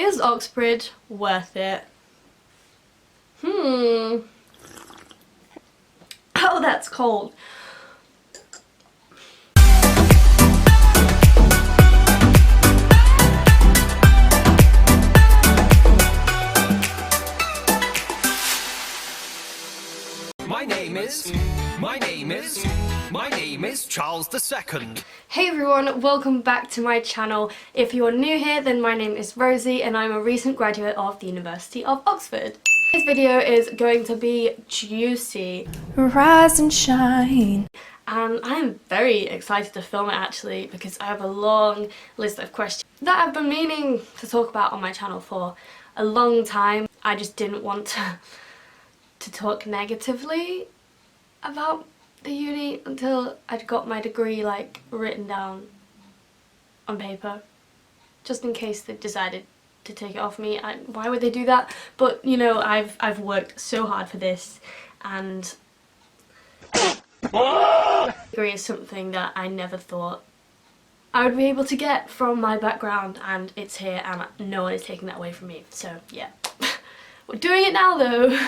Is Oxbridge worth it? Oh, that's cold. My name is Charles II. Hey everyone, welcome back to my channel. If you're new here, then my name is Rosie and I'm a recent graduate of the University of Oxford. This video is going to be juicy. Rise and shine. And I am very excited to film it actually because I have a long list of questions that I've been meaning to talk about on my channel for a long time. I just didn't want to talk negatively about the uni until I'd got my degree like written down on paper, just in case they decided to take it off me. Why would they do that? But you know, I've worked so hard for this, and degree is something that I never thought I would be able to get from my background, and it's here and no one is taking that away from me. So yeah, we're doing it now though.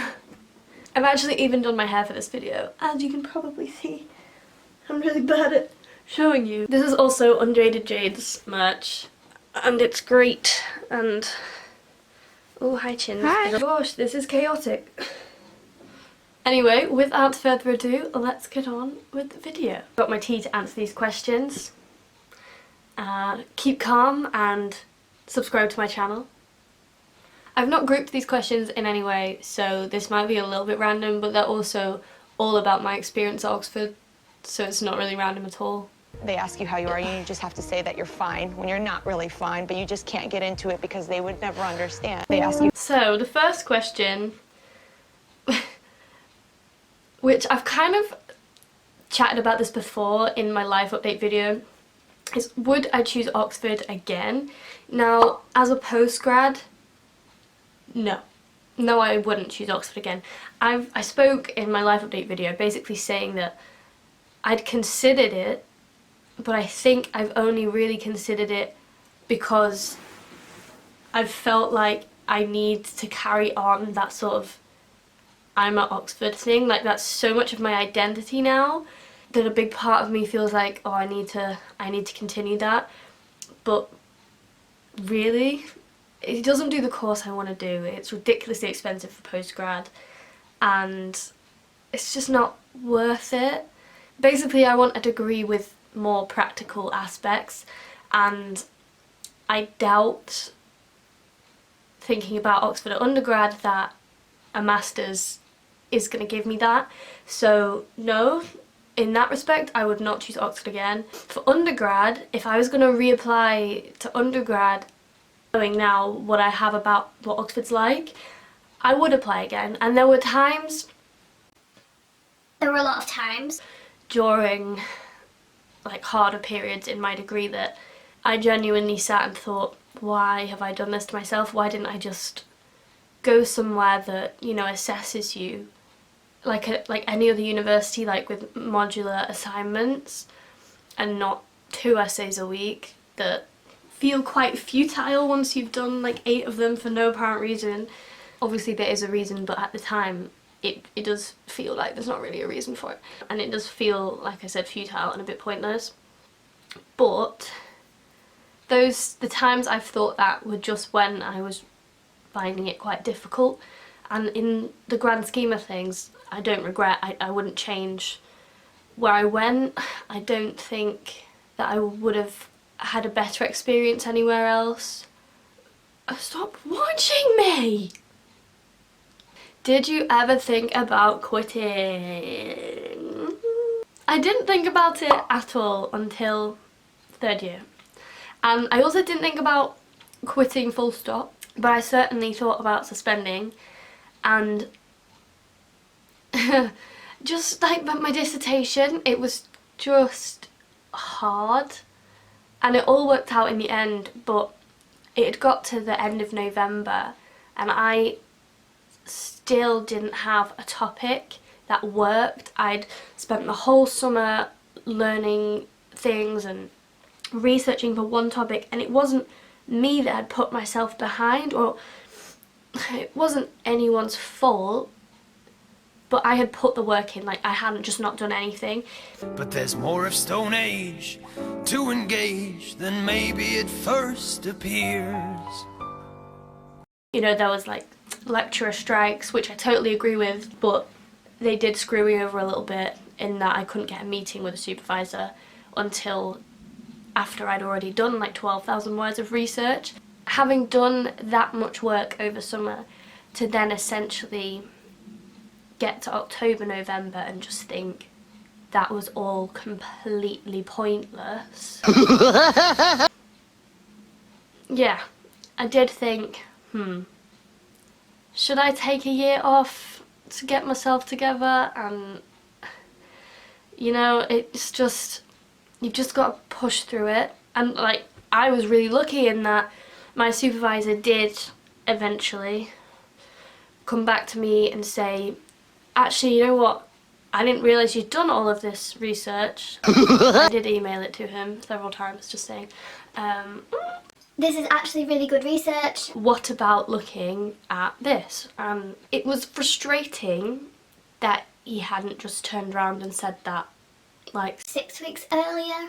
I've actually even done my hair for this video, as you can probably see. I'm really bad at showing you. This is also Unjaded Jade's merch, and it's great, and... oh, hi Chin. Hi. Oh gosh, this is chaotic. Anyway, without further ado, let's get on with the video. Got my tea to answer these questions. Keep calm and subscribe to my channel. I've not grouped these questions in any way, so this might be a little bit random, but they're also all about my experience at Oxford, so it's not really random at all. They ask you how you are, and you just have to say that you're fine when you're not really fine, but you just can't get into it because they would never understand. They ask you. So the first question, which I've kind of chatted about this before in my life update video, is would I choose Oxford again? Now, as a postgrad, no, I wouldn't choose Oxford again. I spoke in my life update video basically saying that I'd considered it, but I think I've only really considered it because I've felt like I need to carry on that sort of I'm at Oxford thing. Like, that's so much of my identity now that a big part of me feels like, oh, I need to continue that. But really, it doesn't do the course I want to do. It's ridiculously expensive for postgrad and it's just not worth it. Basically, I want a degree with more practical aspects, and I doubt, thinking about Oxford at undergrad, that a master's is going to give me that. So no, in that respect I would not choose Oxford again. For undergrad, if I was going to reapply to undergrad, knowing now what I have about what Oxford's like, I would apply again. And there were a lot of times during like harder periods in my degree that I genuinely sat and thought, why have I done this to myself? Why didn't I just go somewhere that, you know, assesses you like any other university, like with modular assignments and not 2 essays a week that feel quite futile once you've done like 8 of them for no apparent reason. Obviously there is a reason, but at the time it does feel like there's not really a reason for it, and it does feel, like I said, futile and a bit pointless. But the times I've thought that were just when I was finding it quite difficult, and in the grand scheme of things I don't regret. I wouldn't change where I went. I don't think that I would have had a better experience anywhere else. Stop watching me! Did you ever think about quitting? I didn't think about it at all until 3rd year. And I also didn't think about quitting full stop, but I certainly thought about suspending. And just like my dissertation, it was just hard. And it all worked out in the end, but it had got to the end of November and I still didn't have a topic that worked. I'd spent the whole summer learning things and researching for one topic, and it wasn't me that had put myself behind, or it wasn't anyone's fault, but I had put the work in, like I hadn't just not done anything. But there's more of Stone Age to engage than maybe it first appears. You know, there was like lecturer strikes, which I totally agree with, but they did screw me over a little bit in that I couldn't get a meeting with a supervisor until after I'd already done like 12,000 words of research. Having done that much work over summer, to then essentially get to October, November and just think that was all completely pointless. Yeah, I did think, should I take a year off to get myself together? And you know, it's just, you've just got to push through it. And like, I was really lucky in that my supervisor did eventually come back to me and say, actually, you know what, I didn't realise you'd done all of this research. I did email it to him several times just saying, this is actually really good research. what about looking at this? And it was frustrating that he hadn't just turned around and said that like 6 weeks earlier.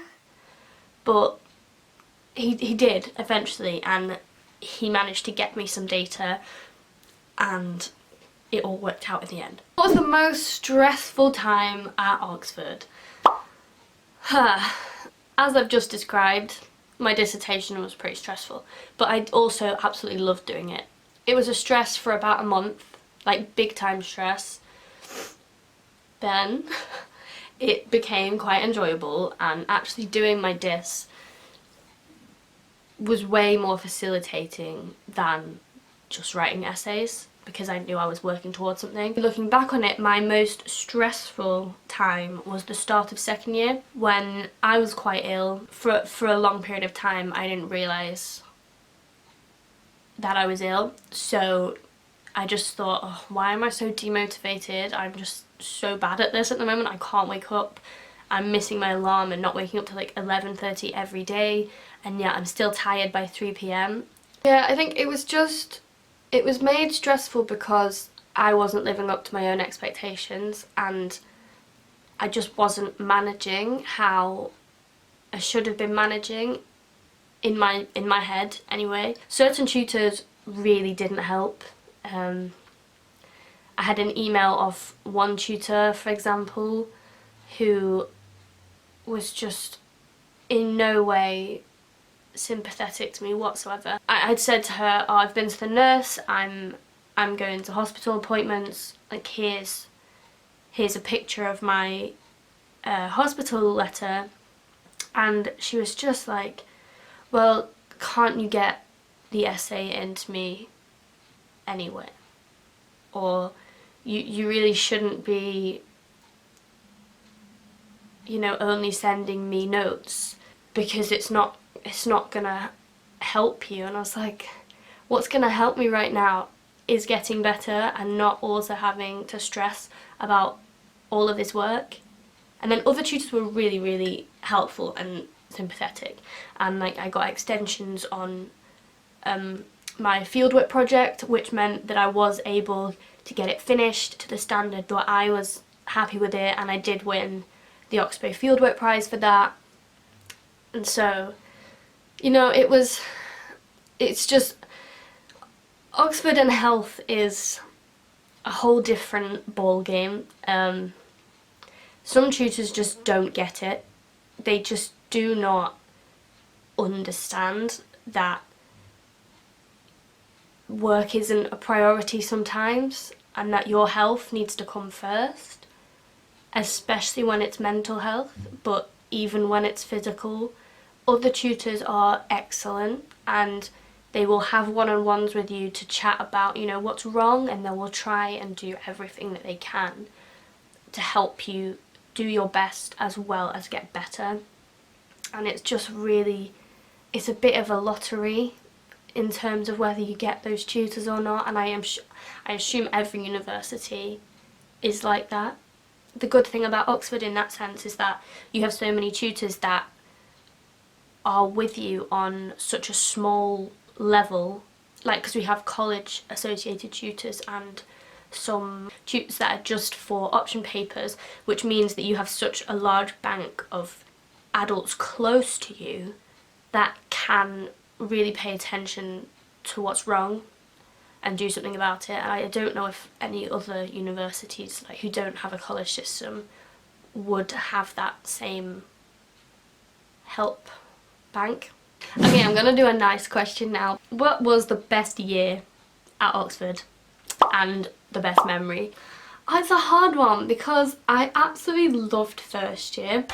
but he did eventually, and he managed to get me some data and it all worked out in the end. What was the most stressful time at Oxford? As I've just described, my dissertation was pretty stressful, but I also absolutely loved doing it. It was a stress for about a month, like big time stress. Then it became quite enjoyable, and actually doing my dis was way more facilitating than just writing essays, because I knew I was working towards something. Looking back on it, my most stressful time was the start of second year, when I was quite ill. For a long period of time, I didn't realise that I was ill, so I just thought, oh, why am I so demotivated? I'm just so bad at this at the moment. I can't wake up. I'm missing my alarm and not waking up till like 11:30 every day, and yet I'm still tired by 3 p.m. Yeah, I think it was made stressful because I wasn't living up to my own expectations, and I just wasn't managing how I should have been managing in my head anyway. Certain tutors really didn't help. I had an email of one tutor, for example, who was just in no way sympathetic to me whatsoever. I'd said to her, oh, I've been to the nurse, I'm going to hospital appointments, like here's a picture of my hospital letter, and she was just like, well, can't you get the essay into me anyway? Or you really shouldn't be, you know, only sending me notes, because it's not gonna help you. And I was like, what's gonna help me right now is getting better and not also having to stress about all of this work. And then other tutors were really, really helpful and sympathetic, and like I got extensions on my fieldwork project, which meant that I was able to get it finished to the standard that I was happy with it, and I did win the Oxbow Fieldwork Prize for that. And so, you know, it's just, Oxford and health is a whole different ball game. Some tutors just don't get it. They just do not understand that work isn't a priority sometimes, and that your health needs to come first, especially when it's mental health, but even when it's physical. Other tutors are excellent, and they will have one-on-ones with you to chat about, you know, what's wrong, and they will try and do everything that they can to help you do your best as well as get better. And it's just really, it's a bit of a lottery in terms of whether you get those tutors or not, and I assume every university is like that. The good thing about Oxford in that sense is that you have so many tutors that are with you on such a small level, like because we have college associated tutors and some tutors that are just for option papers, which means that you have such a large bank of adults close to you that can really pay attention to what's wrong and do something about it. I don't know if any other universities like who don't have a college system would have that same help bank. Okay, I'm gonna do a nice question now. What was the best year at Oxford and the best memory? Oh, it's a hard one because I absolutely loved first year.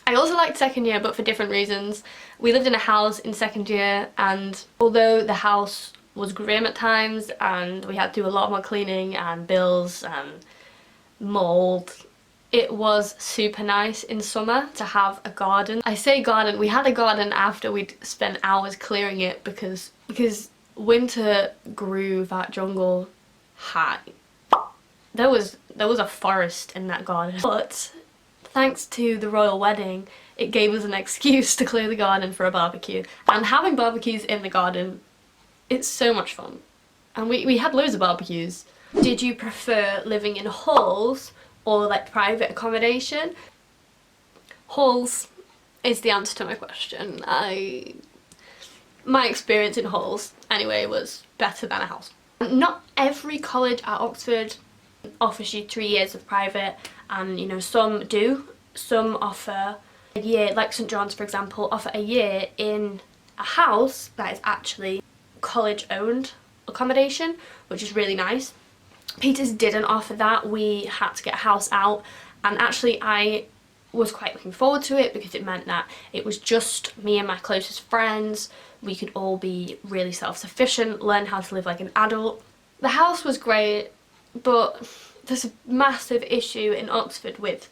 I also liked second year, but for different reasons. We lived in a house in second year, and although the house was grim at times and we had to do a lot more cleaning and bills and mould, it was super nice in summer to have a garden. I say garden, we had a garden after we'd spent hours clearing it because winter grew that jungle high. There was a forest in that garden, but thanks to the royal wedding, it gave us an excuse to clear the garden for a barbecue. And having barbecues in the garden, it's so much fun. And we had loads of barbecues. Did you prefer living in halls or like private accommodation? Halls is the answer to my question. My experience in halls, anyway, was better than a house. Not every college at Oxford offers you 3 years of private, and you know, some do. Some offer a year, like St John's for example, offer a year in a house that is actually college owned accommodation, which is really nice. Peters didn't offer that. We had to get a house out, and actually I was quite looking forward to it because it meant that it was just me and my closest friends. We could all be really self-sufficient, learn how to live like an adult. The house was great, but there's a massive issue in Oxford with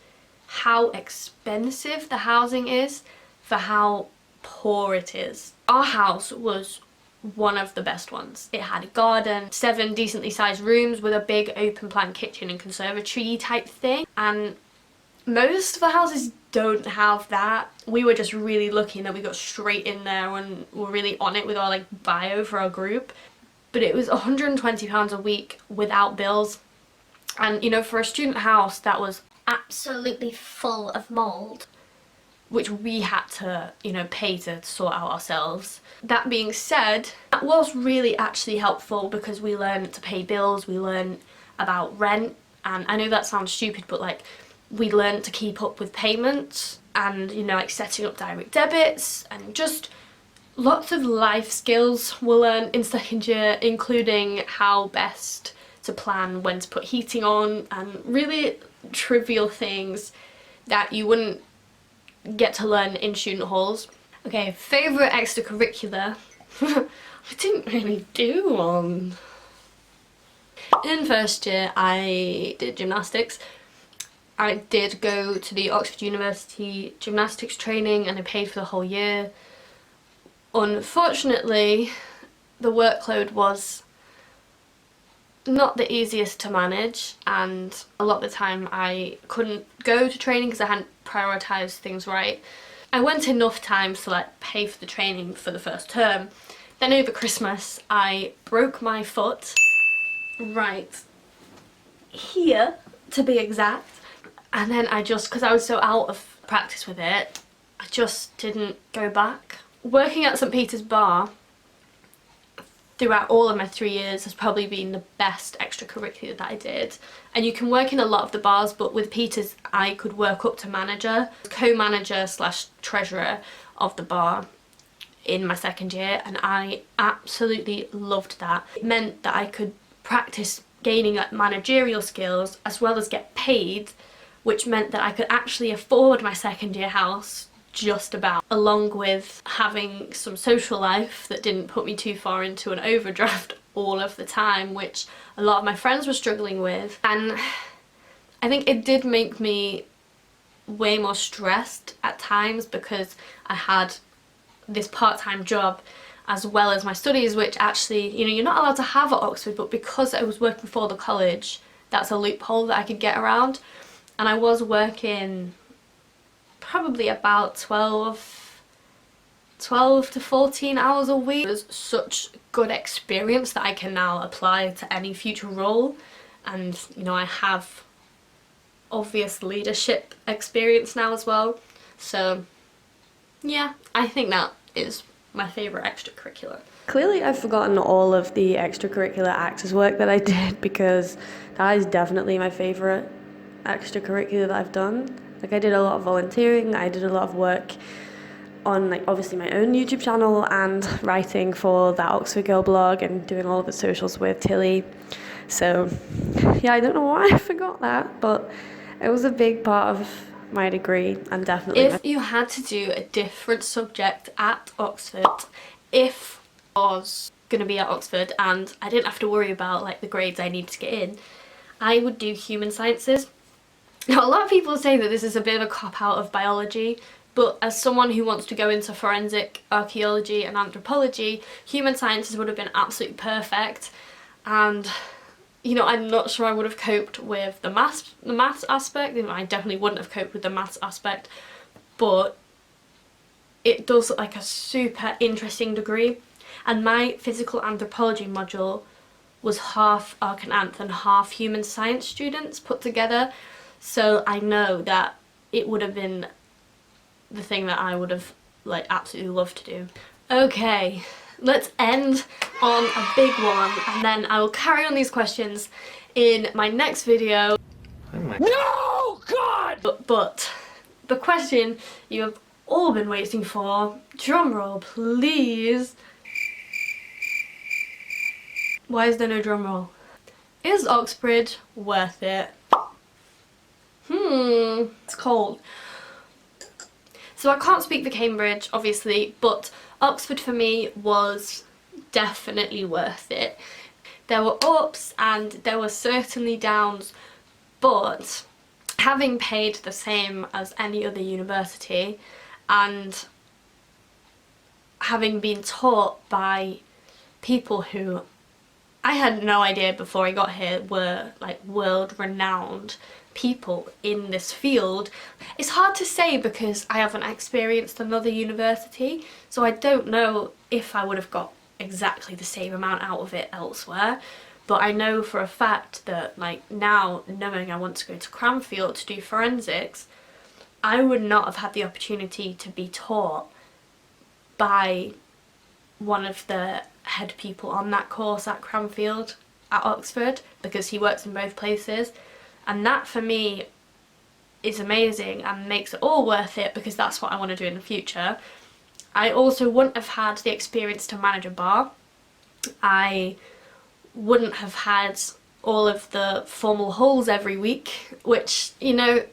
how expensive the housing is for how poor it is. Our house was one of the best ones. It had a garden, 7 decently sized rooms with a big open plan kitchen and conservatory type thing, and most of the houses don't have that. We were just really lucky that we got straight in there and were really on it with our like bio for our group. But it was £120 a week without bills, and you know, for a student house that was Absolutely full of mould. which we had to, you know, pay to sort out ourselves. That being said, that was really actually helpful because we learned to pay bills, we learned about rent, and I know that sounds stupid, but like we learned to keep up with payments and, you know, like setting up direct debits, and just lots of life skills were learned in second year, including how best to plan when to put heating on, and really trivial things that you wouldn't get to learn in student halls. Okay, favourite extracurricular. I didn't really do one. In first year I did gymnastics. I did go to the Oxford University gymnastics training and I paid for the whole year. Unfortunately, the workload was not the easiest to manage, and a lot of the time I couldn't go to training because I hadn't prioritised things right. I went enough times to like pay for the training for the first term. Then over Christmas I broke my foot right here to be exact, and then I just, because I was so out of practice with it, I just didn't go back. Working at St Peter's Bar throughout all of my 3 years has probably been the best extracurricular that I did. And you can work in a lot of the bars, but with Peters I could work up to manager, co-manager slash treasurer of the bar in my second year, and I absolutely loved that. It meant that I could practice gaining like managerial skills as well as get paid, which meant that I could actually afford my second year house just about, along with having some social life that didn't put me too far into an overdraft all of the time, which a lot of my friends were struggling with. And I think it did make me way more stressed at times because I had this part-time job as well as my studies, which actually, you know, you're not allowed to have at Oxford, but because I was working for the college, that's a loophole that I could get around. And I was working probably about 12 to 14 hours a week. It was such good experience that I can now apply to any future role, and you know, I have obvious leadership experience now as well. So yeah, I think that is my favourite extracurricular. Clearly I've forgotten all of the extracurricular actors work that I did, because that is definitely my favourite extracurricular that I've done. Like, I did a lot of volunteering, I did a lot of work on, like, obviously my own YouTube channel and writing for that Oxford Girl blog and doing all of the socials with Tilly. So yeah, I don't know why I forgot that, but it was a big part of my degree, and definitely if you had to do a different subject at Oxford, if I was going to be at Oxford and I didn't have to worry about like the grades I need to get in, I would do human sciences. Now, a lot of people say that this is a bit of a cop-out of biology, but as someone who wants to go into forensic archaeology and anthropology, human sciences would have been absolutely perfect. And you know, I'm not sure I would have coped with the maths aspect. You know, I definitely wouldn't have coped with the maths aspect, but it does look like a super interesting degree. And my physical anthropology module was half Arch and Anth and half human science students put together, so I know that it would have been the thing that I would have like absolutely loved to do. Okay, let's end on a big one, and then I will carry on these questions in my next video. No, God! But the question you have all been waiting for, drum roll please. Why is there no drum roll? Is Oxford worth it? It's cold. So I can't speak for Cambridge, obviously, but Oxford for me was definitely worth it. There were ups and there were certainly downs, but having paid the same as any other university and having been taught by people who I had no idea before I got here were like world-renowned people in this field. It's hard to say because I haven't experienced another university, so I don't know if I would have got exactly the same amount out of it elsewhere, but I know for a fact that like now, knowing I want to go to Cranfield to do forensics, I would not have had the opportunity to be taught by one of the head people on that course at Cranfield at Oxford, because he works in both places, and that for me is amazing and makes it all worth it, because that's what I want to do in the future. I also wouldn't have had the experience to manage a bar. I wouldn't have had all of the formal halls every week, which, you know,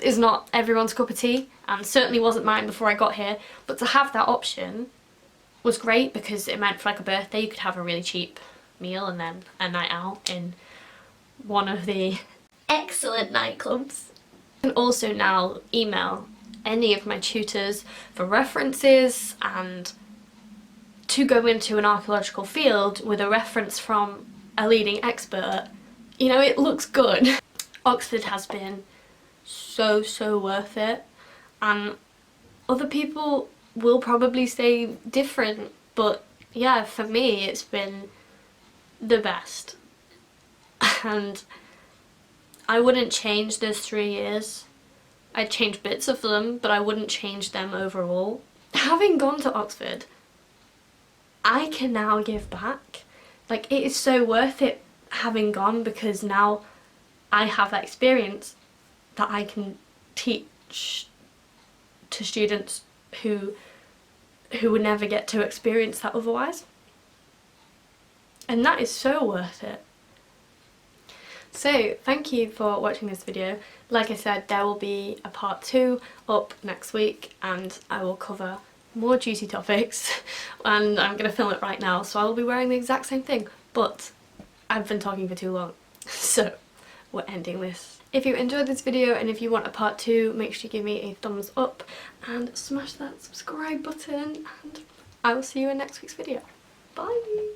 is not everyone's cup of tea, and certainly wasn't mine before I got here. But to have that option was great, because it meant for like a birthday you could have a really cheap meal and then a night out in one of the excellent nightclubs. I can also now email any of my tutors for references, and to go into an archaeological field with a reference from a leading expert, you know, it looks good. Oxford has been so worth it, and other people will probably say different, but yeah, for me it's been the best. And I wouldn't change those 3 years. I'd change bits of them, but I wouldn't change them overall. Having gone to Oxford, I can now give back. Like, it is so worth it having gone, because now I have that experience that I can teach to students who would never get to experience that otherwise. And that is so worth it. So thank you for watching this video. Like I said, there will be a part 2 up next week, and I will cover more juicy topics, and I'm going to film it right now, so I will be wearing the exact same thing, but I've been talking for too long, so we're ending this. If you enjoyed this video and if you want a part 2, make sure you give me a thumbs up and smash that subscribe button, and I will see you in next week's video. Bye!